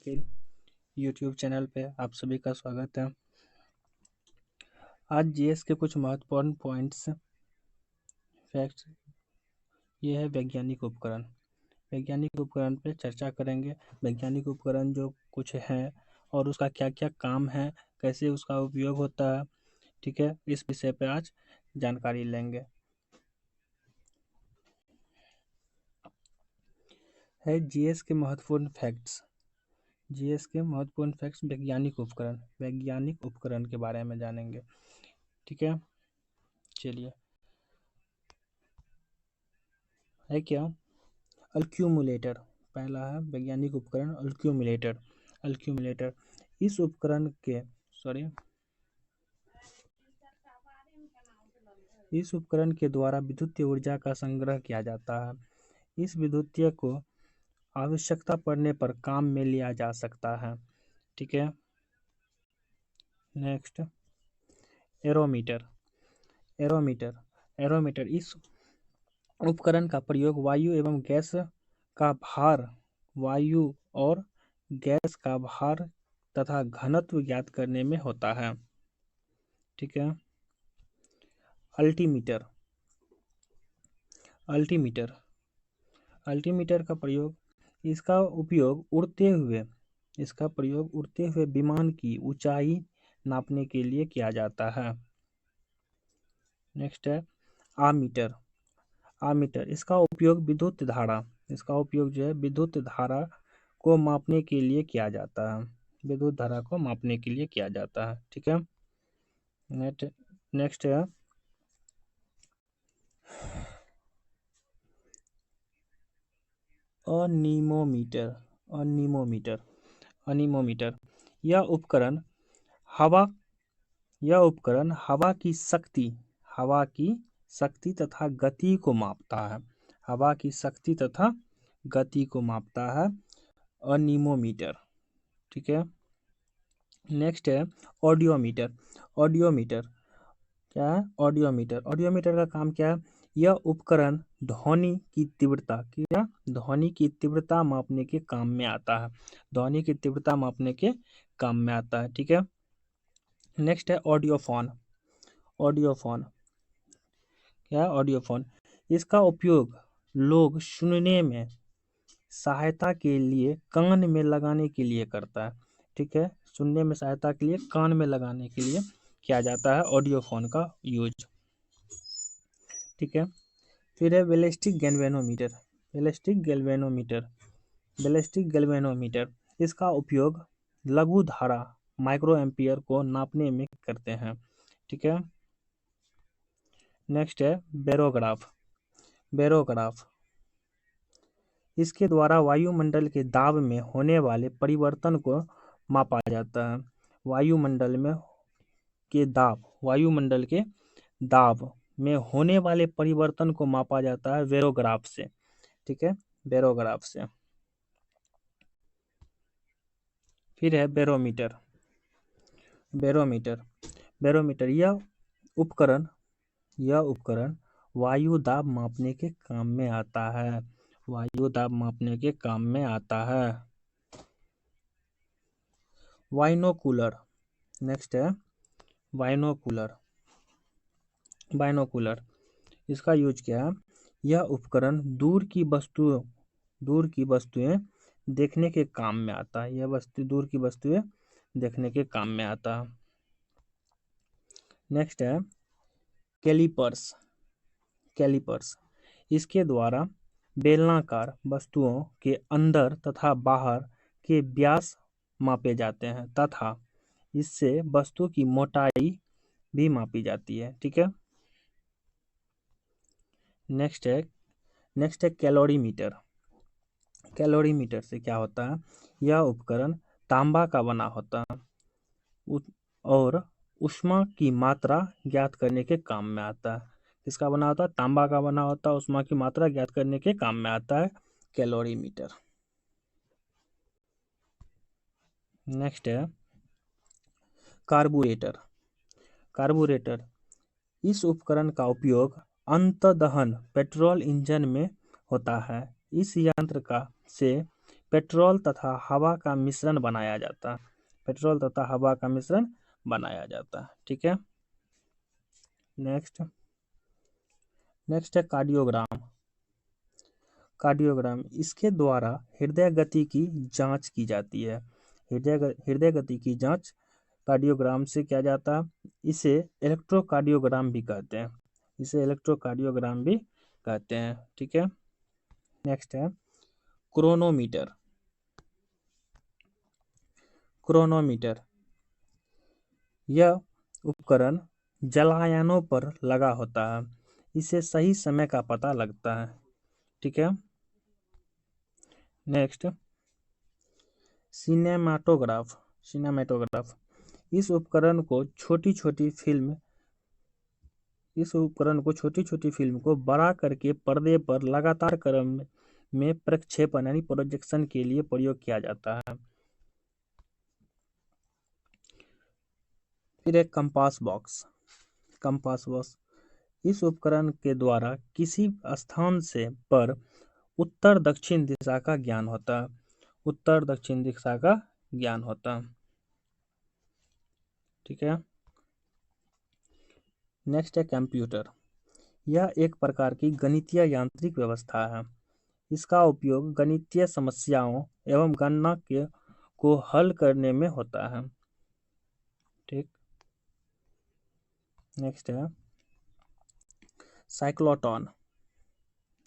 वकील YouTube channel पे आप सभी का स्वागत है। आज जीएस के कुछ महत्वपूर्ण पॉइंट्स फैक्ट्स ये है वैज्ञानिक उपकरण। वैज्ञानिक उपकरण पे चर्चा करेंगे। वैज्ञानिक उपकरण जो कुछ है और उसका क्या क्या काम है, कैसे उसका उपयोग होता है, ठीक है, इस विषय पे आज जानकारी लेंगे। है जीएस के महत्वपूर्ण फैक्ट्स। जीएस के महत्वपूर्ण फैक्ट्स वैज्ञानिक उपकरण के बारे में जानेंगे, ठीक है। चलिए, है क्या अल्क्यूमुलेटर। पहला है वैज्ञानिक उपकरण अल्क्यूमुलेटर। इस उपकरण के द्वारा विद्युतीय ऊर्जा का संग्रह किया जाता है। इस विद्युतीय को आवश्यकता पड़ने पर काम में लिया जा सकता है, ठीक है। Next, aerometer. इस उपकरण का प्रयोग वायु और गैस का भार तथा घनत्व ज्ञात करने में होता है, ठीक है। अल्टीमीटर का प्रयोग इसका प्रयोग उड़ते हुए विमान की ऊंचाई नापने के लिए किया जाता है। नेक्स्ट है आमीटर। इसका उपयोग विद्युत धारा को मापने के लिए किया जाता है, ठीक है। नेक्स्ट है अनीमोमीटर। यह उपकरण हवा की शक्ति तथा गति को मापता है। अनीमोमीटर, ठीक है। नेक्स्ट है ऑडियोमीटर। क्या है ऑडियोमीटर का काम क्या है? यह उपकरण ध्वनि की तीव्रता मापने के काम में आता है, ठीक है। नेक्स्ट है ऑडियोफोन। क्या है ऑडियोफोन? इसका उपयोग लोग सुनने में सहायता के लिए कान में लगाने के लिए करता है, ठीक है। सुनने में सहायता के लिए कान में लगाने के लिए किया जाता है ऑडियोफोन का यूज, ठीक है। फिर है बैलिस्टिक गैल्वेनोमीटर। इसका उपयोग लघु धारा माइक्रो एम्पियर को नापने में करते हैं, ठीक है। नेक्स्ट है बैरोग्राफ। इसके द्वारा वायुमंडल के दाब में होने वाले परिवर्तन को मापा जाता है। वायुमंडल के दाब में होने वाले परिवर्तन को मापा जाता है बैरोग्राफ से, ठीक है, बैरोग्राफ से। फिर है बैरोमीटर। यह उपकरण वायु दाब मापने के काम में आता है। बाइनोकुलर। नेक्स्ट है बाइनोकुलर। इसका यूज क्या है? यह उपकरण दूर की वस्तुएं देखने के काम में आता है। नेक्स्ट है कैलिपर्स। इसके द्वारा बेलनाकार वस्तुओं के अंदर तथा बाहर के व्यास मापे जाते हैं तथा इससे वस्तु की मोटाई भी मापी जाती है, ठीक है। नेक्स्ट है कैलोरीमीटर से क्या होता है? यह उपकरण तांबा का बना होता है और ऊष्मा की मात्रा ज्ञात करने के काम में आता है। किसका बना होता है? तांबा का बना होता है, ऊष्मा की मात्रा ज्ञात करने के काम में आता है कैलोरीमीटर। नेक्स्ट है कार्बोरेटर। इस उपकरण का उपयोग अंतदहन पेट्रोल इंजन में होता है। इस यंत्र से पेट्रोल तथा हवा का मिश्रण बनाया जाता है। पेट्रोल तथा हवा का मिश्रण बनाया जाता है। ठीक है, नेक्स्ट है कार्डियोग्राम। कार्डियोग्राम, इसके द्वारा हृदय गति की जांच की जाती है। हृदय गति की जांच कार्डियोग्राम से किया जाता है। इसे इलेक्ट्रोकार्डियोग्राम भी कहते हैं। इसे इलेक्ट्रोकार्डियोग्राम भी कहते हैं। ठीक है, नेक्स्ट है क्रोनोमीटर। क्रोनोमीटर, यह उपकरण जलायानों पर लगा होता है। इससे सही समय का पता लगता है। ठीक है, नेक्स्ट सिनेमाटोग्राफ। सिनेमाटोग्राफ, इस उपकरण को छोटी छोटी फिल्म को बड़ा करके पर्दे पर लगातार क्रम में प्रक्षेपण यानी प्रोजेक्शन के लिए प्रयोग किया जाता है। फिर एक कंपास बॉक्स। कंपास बॉक्स, इस उपकरण के द्वारा किसी स्थान से पर उत्तर दक्षिण दिशा का ज्ञान होता है। उत्तर दक्षिण दिशा का ज्ञान होता है। ठीक है, नेक्स्ट है कंप्यूटर। यह एक प्रकार की गणितीय यांत्रिक व्यवस्था है। इसका उपयोग गणितीय समस्याओं एवं गणना को हल करने में होता है। ठीक, नेक्स्ट है साइक्लोट्रॉन।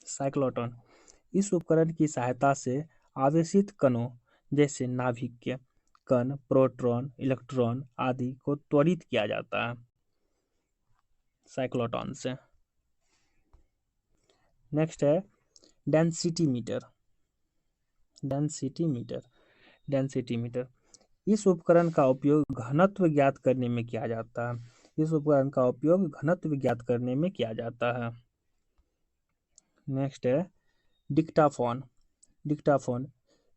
साइक्लोट्रॉन, इस उपकरण की सहायता से आवेशित कणों जैसे नाभिक कण, प्रोटॉन, इलेक्ट्रॉन आदि को त्वरित किया जाता है साइक्लोट्रॉन से। नेक्स्ट है density meter. Density meter, density meter, इस उपकरण का उपयोग घनत्व ज्ञात करने में किया जाता है। इस उपकरण का उपयोग घनत्व ज्ञात करने में किया जाता है। नेक्स्ट है डिक्टाफोन। डिक्टाफोन,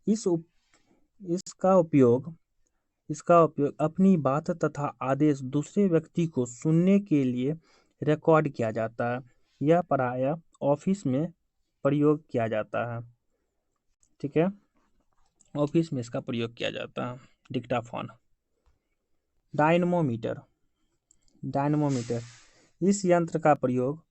इसका उपयोग अपनी बात तथा आदेश दूसरे व्यक्ति को सुनने के लिए रिकॉर्ड किया जाता है। यह प्रायः ऑफिस में प्रयोग किया जाता है। ठीक है, ऑफिस में इसका प्रयोग किया जाता है डिक्टाफोन। डायनमोमीटर। डायनमोमीटर, इस यंत्र का प्रयोग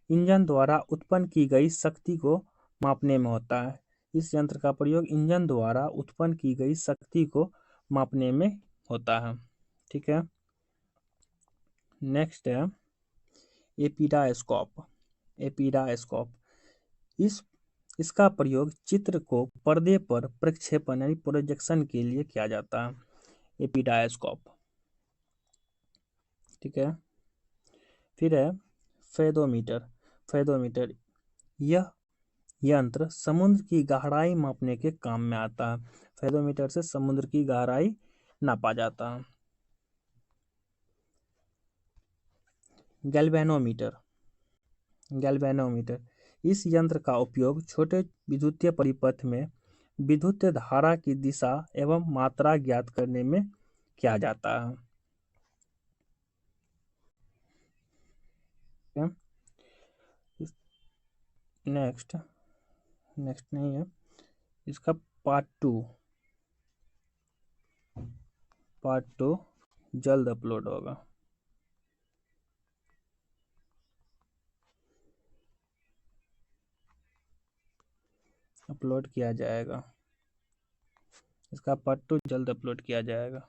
इंजन द्वारा उत्पन्न की गई शक्ति को मापने में होता है। इस यंत्र का प्रयोग इंजन द्वारा उत्पन्न की गई शक्ति को मापने में होता है। ठीक है, नेक्स्ट है एपिडास्कोप। एपिडास्कोप, इसका प्रयोग चित्र को पर्दे पर प्रक्षेपण यानी प्रोजेक्शन के लिए किया जाता है। एपिडास्कोप। ठीक है, फिर है फेदोमीटर। फेदोमीटर, यह यंत्र समुद्र की गहराई मापने के काम में आता है। फेदोमीटर से समुद्र की गहराई नापा जाता है। गैल्वेनोमीटर। गैल्वेनोमीटर, इस यंत्र का उपयोग छोटे विद्युतीय परिपथ में विद्युत धारा की दिशा एवं मात्रा ज्ञात करने में किया जाता है। नेक्स्ट नहीं है, इसका पार्ट टू जल्द अपलोड होगा। अपलोड किया जाएगा, इसका पार्ट 2 जल्द अपलोड किया जाएगा।